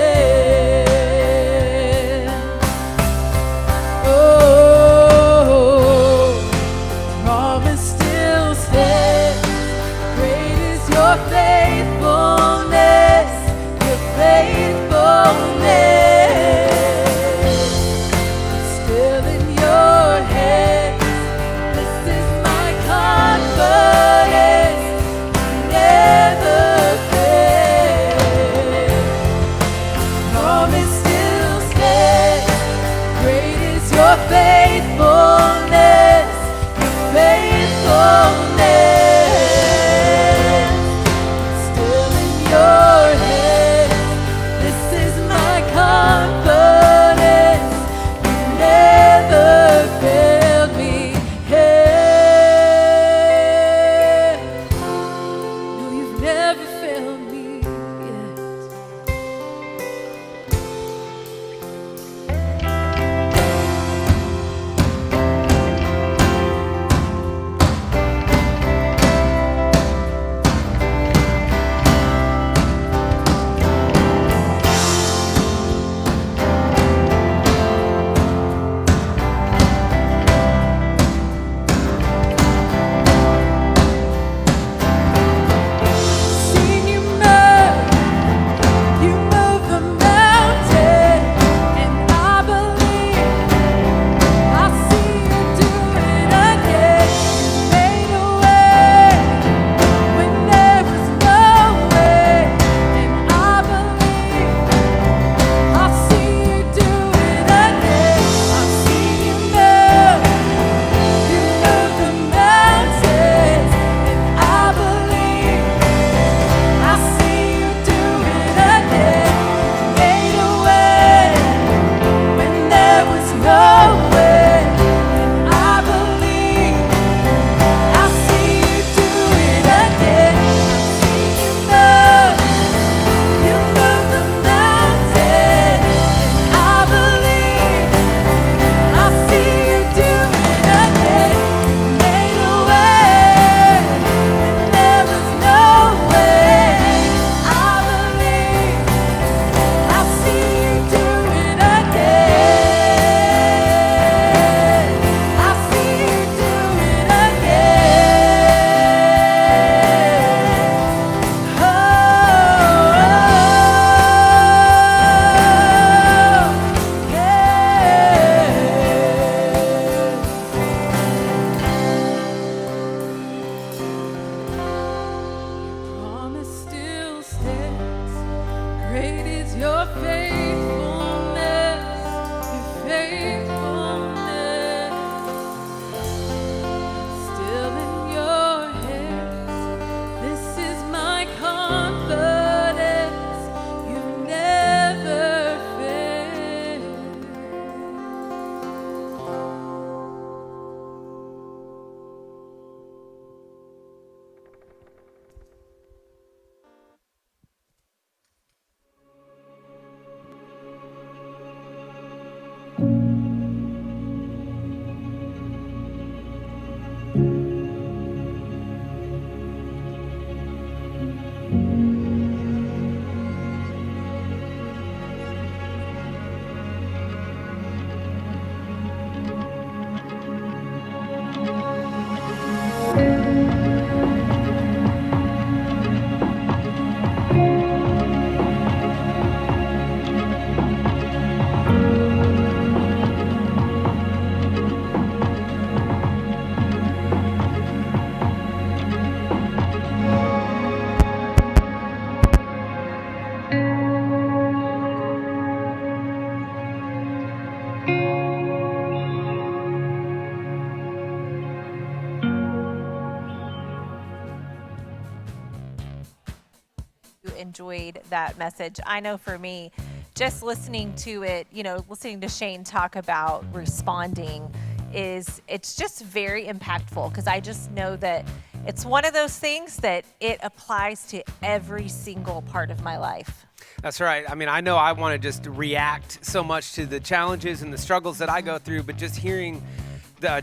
enjoyed that message. I know for me, just listening to it, listening to Shane talk about responding it's just very impactful, because I just know that it's one of those things that it applies to every single part of my life. That's right. I mean, I know I want to just react so much to the challenges and the struggles that I go through, but just hearing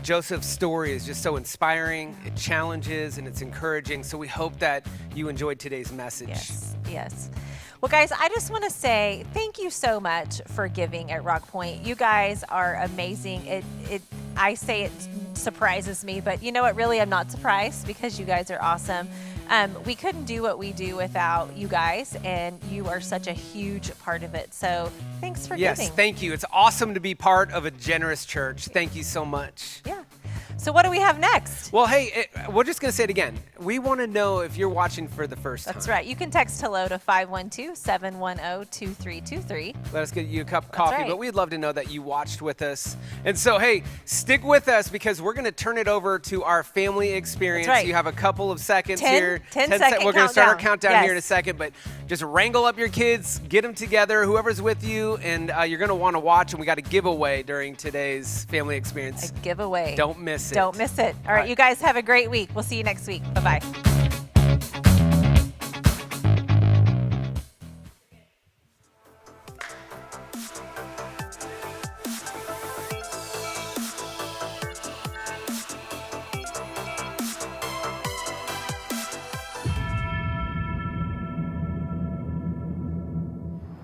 Joseph's story is just so inspiring. It challenges and it's encouraging. So we hope that you enjoyed today's message. Yes. Well, guys, I just want to say thank you so much for giving at Rock Point. You guys are amazing. I say it surprises me, but you know what? Really, I'm not surprised, because you guys are awesome. We couldn't do what we do without you guys, and you are such a huge part of it. So thanks for giving. Yes, thank you. It's awesome to be part of a generous church. Thank you so much. Yeah. So what do we have next? Well, hey, we're just going to say it again. We want to know if you're watching for the first time. That's right. You can text hello to 512-710-2323. Let us get you a cup of coffee, right. But we'd love to know that you watched with us. And so, hey, stick with us, because we're going to turn it over to our family experience. That's right. You have a couple of seconds here. 10 second We're going to start our countdown. countdown here in a second, but just wrangle up your kids, get them together, whoever's with you, and you're going to want to watch, and we got a giveaway during today's family experience. A giveaway. Don't miss it. Don't miss it. All right, you guys have a great week. We'll see you next week. Bye-bye.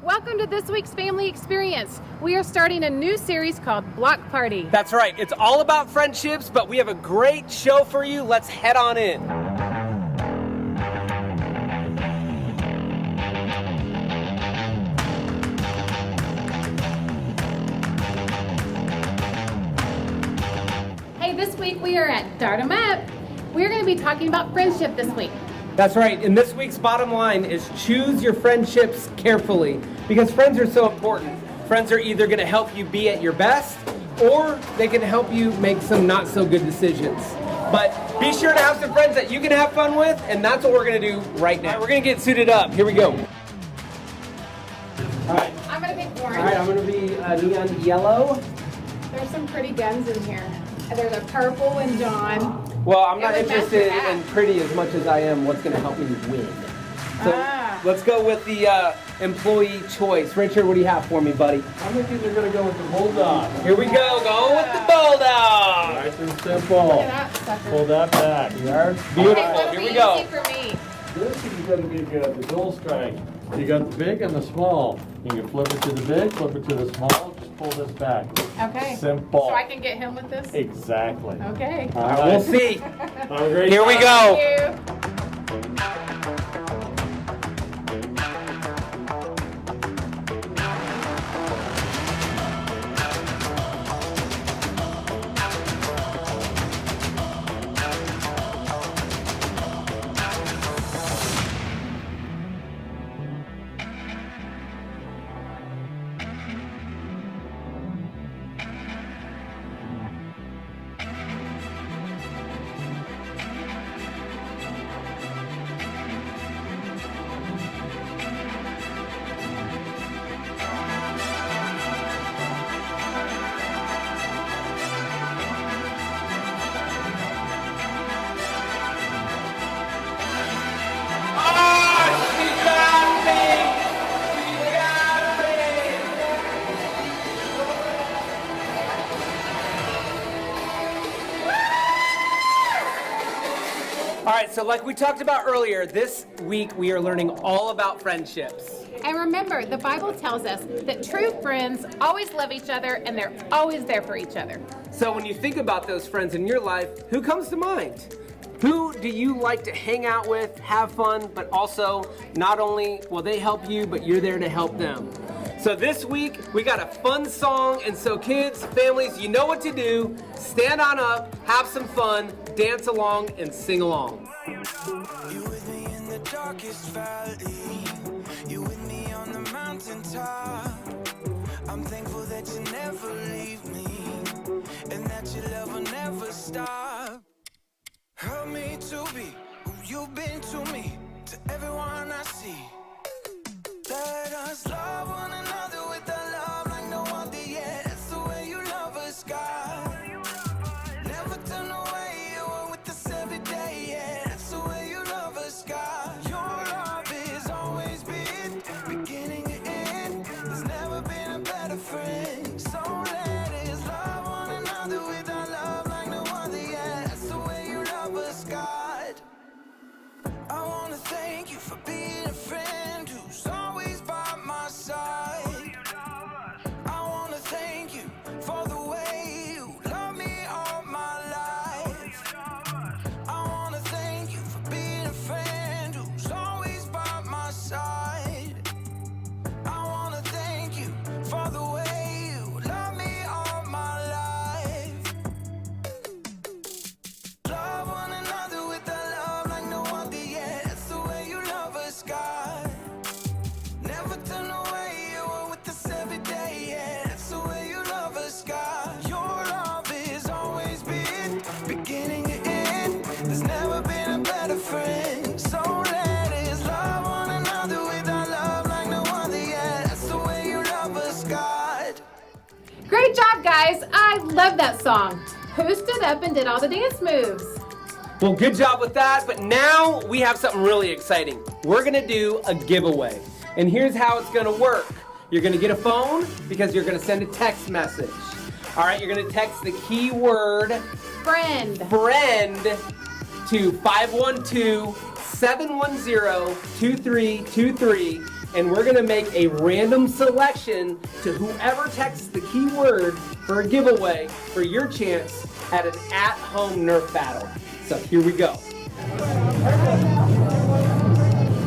Welcome to this week's Family Experience. We are starting a new series called Block Party. That's right. It's all about friendships, but we have a great show for you. Let's head on in. Hey, this week we are at Start 'em Up. We're going to be talking about friendship this week. That's right. And this week's bottom line is choose your friendships carefully, because friends are so important. Friends are either going to help you be at your best, or they can help you make some not so good decisions. But be sure to have some friends that you can have fun with, and that's what we're going to do right now. We're going to get suited up. Here we go. All right. I'm going to pick orange. All right, I'm going to be neon yellow. There's some pretty guns in here. There's a purple and John. Well, I'm not It would match interested your hat. in pretty as much as I am what's going to help me win. So let's go with the employee choice. Richard, what do you have for me, buddy? I think these are going to go with the Bulldog. Here we go. Go with the Bulldog. Nice and simple. Look at that sucker. Pull that back. Yard. Beautiful. Okay, what's Here the we go. easy for me? This is going to be good. The dual strike. You got the big and the small. You can flip it to the big, flip it to the small. Just pull this back. Okay. Simple. So I can get him with this? Exactly. Okay. All right. We'll see. Have a great Here we time. go. Thank you. All right, so like we talked about earlier, this week we are learning all about friendships. And remember, the Bible tells us that true friends always love each other and they're always there for each other. So when you think about those friends in your life, who comes to mind? Who do you like to hang out with, have fun, but also not only will they help you, but you're there to help them? So this week, we got a fun song, and so kids, families, you know what to do. Stand on up, have some fun, dance along, and sing along. You with me in the darkest valley. You with me on the mountaintop. I'm thankful that you never leave me, and that your love will never stop. Help me to be who you've been to me, to everyone I see. us. Love one another with a love like no other, yeah. That's the way you love us, God. Never turn away, you are with us every day, yeah. That's the way you love us, God. Your love has always been beginning to end. There's never been a better friend. So let us love one another with our love like no other, yeah. That's the way you love us, God. I wanna thank you for being a friend who's always by my side. I wanna thank you for the way you love me all my life. I wanna thank you for being a friend who's always by my side. I wanna thank you for the way you love me all my life. Love one another with a love like no other, yeah. That's the way you love us, God. Never turn away, you are with us every day, yeah. That's the way you love us, God. Your love has always been beginning to end. There's never been a better friend. So let us love one another with our love like no other, yeah. That's the way you love us, God. Great job, guys. I love that song. Who stood up and did all the dance moves? Well, good job with that, but now we have something really exciting. We're gonna do a giveaway. And here's how it's gonna work. You're gonna get a phone because you're gonna send a text message. All right, you're gonna text the keyword Friend. to 512-710-2323, and we're gonna make a random selection to whoever texts the keyword for a giveaway for your chance at an at-home Nerf battle. So here we go.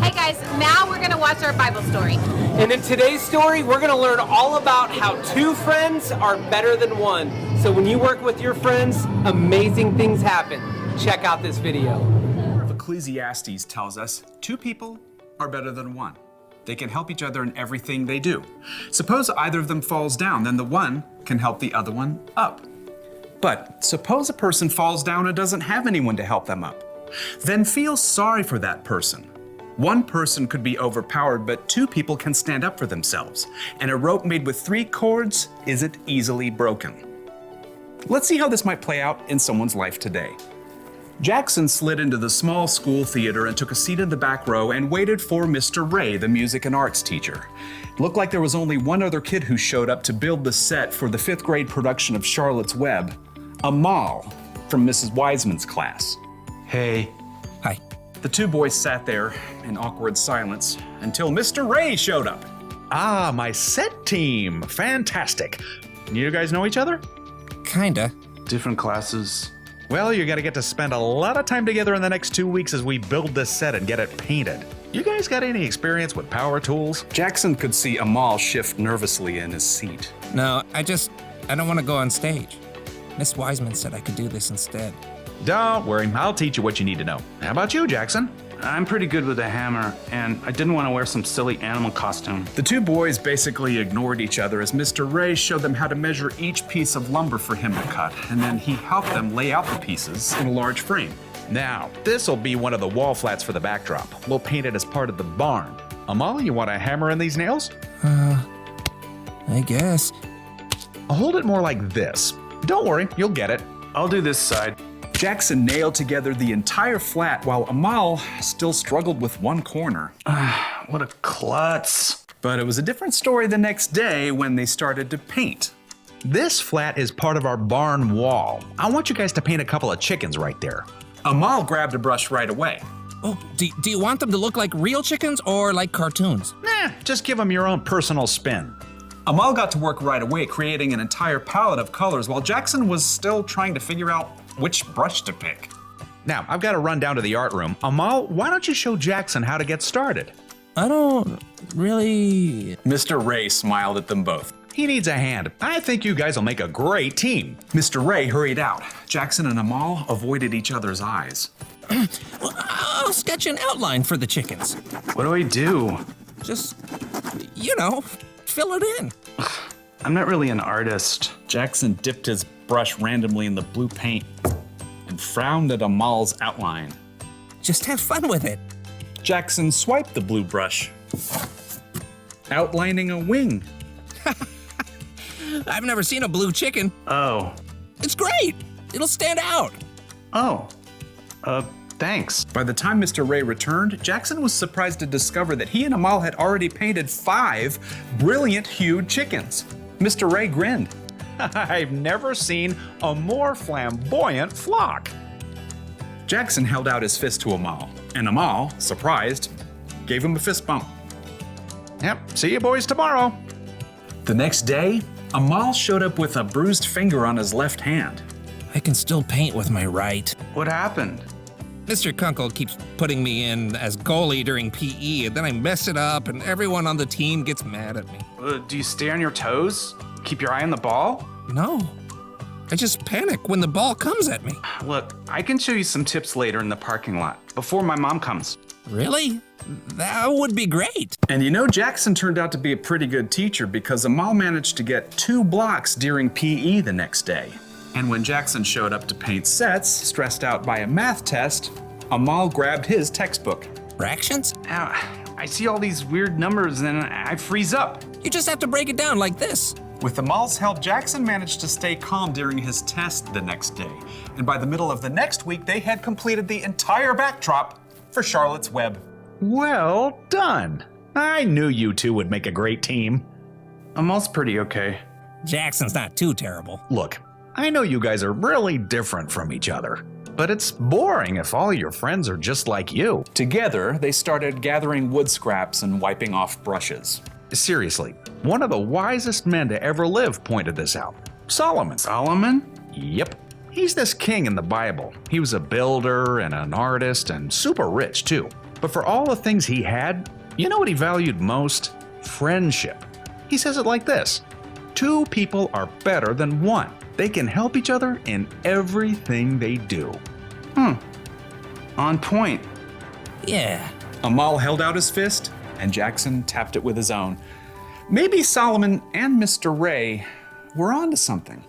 Hey guys, now we're gonna watch our Bible story. And in today's story, we're gonna learn all about how two friends are better than one. So when you work with your friends, amazing things happen. Check out this video. Ecclesiastes tells us 2 people are better than 1. They can help each other in everything they do. Suppose either of them falls down, then the one can help the other one up. But suppose a person falls down and doesn't have anyone to help them up. Then feel sorry for that person. One person could be overpowered, but 2 people can stand up for themselves. And a rope made with 3 cords isn't easily broken. Let's see how this might play out in someone's life today. Jackson slid into the small school theater and took a seat in the back row and waited for Mr. Ray, the music and arts teacher. It looked like there was only one other kid who showed up to build the set for the 5th grade production of Charlotte's Web, Amal from Mrs. Wiseman's class. Hey. Hi. The 2 boys sat there in awkward silence until Mr. Ray showed up. Ah, my set team. Fantastic. You guys know each other? Kinda. Different classes. Well, you're gonna get to spend a lot of time together in the next 2 weeks as we build this set and get it painted. You guys got any experience with power tools? Jackson could see Amal shift nervously in his seat. No, I don't want to go on stage. Miss Wiseman said I could do this instead. Don't worry, I'll teach you what you need to know. How about you, Jackson? I'm pretty good with a hammer, and I didn't want to wear some silly animal costume. The 2 boys basically ignored each other as Mr. Ray showed them how to measure each piece of lumber for him to cut, and then he helped them lay out the pieces in a large frame. Now, this'll be one of the wall flats for the backdrop. We'll paint it as part of the barn. Amal, you want a hammer in these nails? I guess. I'll hold it more like this. Don't worry, you'll get it. I'll do this side. Jackson nailed together the entire flat while Amal still struggled with one corner. What a klutz. But it was a different story the next day when they started to paint. This flat is part of our barn wall. I want you guys to paint a couple of chickens right there. Amal grabbed a brush right away. Oh, do you want them to look like real chickens or like cartoons? Nah, just give them your own personal spin. Amal got to work right away, creating an entire palette of colors while Jackson was still trying to figure out which brush to pick. Now, I've got to run down to the art room. Amal, why don't you show Jackson how to get started? I don't really... Mr. Ray smiled at them both. He needs a hand. I think you guys will make a great team. Mr. Ray hurried out. Jackson and Amal avoided each other's eyes. I'll sketch an outline for the chickens. What do I do? Just, fill it in. I'm not really an artist. Jackson dipped his brush randomly in the blue paint and frowned at Amal's outline. Just have fun with it. Jackson swiped the blue brush. outlining a wing. I've never seen a blue chicken. Oh. It's great. It'll stand out. Oh. Thanks. By the time Mr. Ray returned, Jackson was surprised to discover that he and Amal had already painted 5 brilliant hued chickens. Mr. Ray grinned. I've never seen a more flamboyant flock. Jackson held out his fist to Amal, and Amal, surprised, gave him a fist bump. Yep, see you boys tomorrow. The next day, Amal showed up with a bruised finger on his left hand. I can still paint with my right. What happened? Mr. Kunkel keeps putting me in as goalie during PE, and then I mess it up, and everyone on the team gets mad at me. Do you stay on your toes? Keep your eye on the ball? No. I just panic when the ball comes at me. Look, I can show you some tips later in the parking lot, before my mom comes. Really? That would be great. And you know, Jackson turned out to be a pretty good teacher because Amal managed to get 2 blocks during PE the next day. And when Jackson showed up to paint sets, stressed out by a math test, Amal grabbed his textbook. Fractions? I see all these weird numbers and I freeze up. You just have to break it down like this. With Amal's help, Jackson managed to stay calm during his test the next day. And by the middle of the next week, they had completed the entire backdrop for Charlotte's Web. Well done. I knew you two would make a great team. Amal's pretty okay. Jackson's not too terrible. Look, I know you guys are really different from each other, but it's boring if all your friends are just like you. Together, they started gathering wood scraps and wiping off brushes. Seriously, one of the wisest men to ever live pointed this out. Solomon. Solomon? Yep. He's this king in the Bible. He was a builder and an artist and super rich too. But for all the things he had, you know what he valued most? Friendship. He says it like this: 2 people are better than 1. They can help each other in everything they do. On point. Yeah. Amal held out his fist, and Jackson tapped it with his own. Maybe Solomon and Mr. Ray were onto something.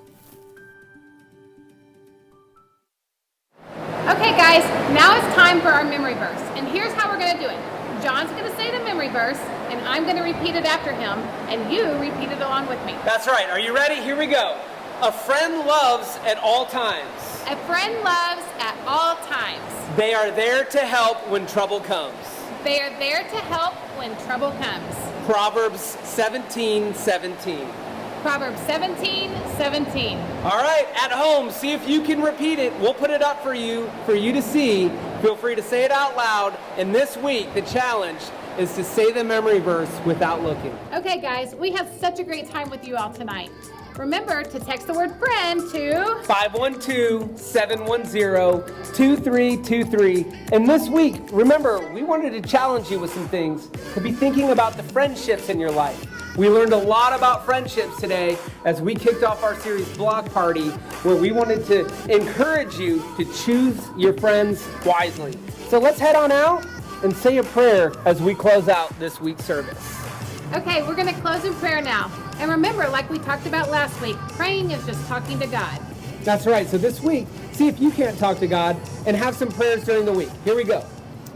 Okay, guys, now it's time for our memory verse. And here's how we're going to do it. John's going to say the memory verse, and I'm going to repeat it after him, and you repeat it along with me. That's right. Are you ready? Here we go. A friend loves at all times. A friend loves at all times. They are there to help when trouble comes. They are there to help when trouble comes. Proverbs 17:17. Proverbs 17:17. All right, at home, see if you can repeat it. We'll put it up for you to see. Feel free to say it out loud. And this week, the challenge is to say the memory verse without looking. Okay, guys, we had such a great time with you all tonight. Remember to text the word friend to 512-710-2323. And this week, remember, we wanted to challenge you with some things, to be thinking about the friendships in your life. We learned a lot about friendships today as we kicked off our series Block Party, where we wanted to encourage you to choose your friends wisely. So let's head on out and say a prayer as we close out this week's service. Okay, we're going to close in prayer now. And remember, like we talked about last week, praying is just talking to God. That's right. So this week, see if you can't talk to God and have some prayers during the week. Here we go.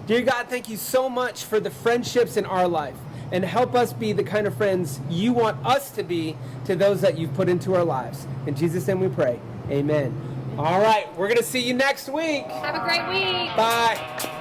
Dear God, thank you so much for the friendships in our life, and help us be the kind of friends you want us to be to those that you've put into our lives. In Jesus' name we pray. Amen. All right, we're going to see you next week. Have a great week. Bye.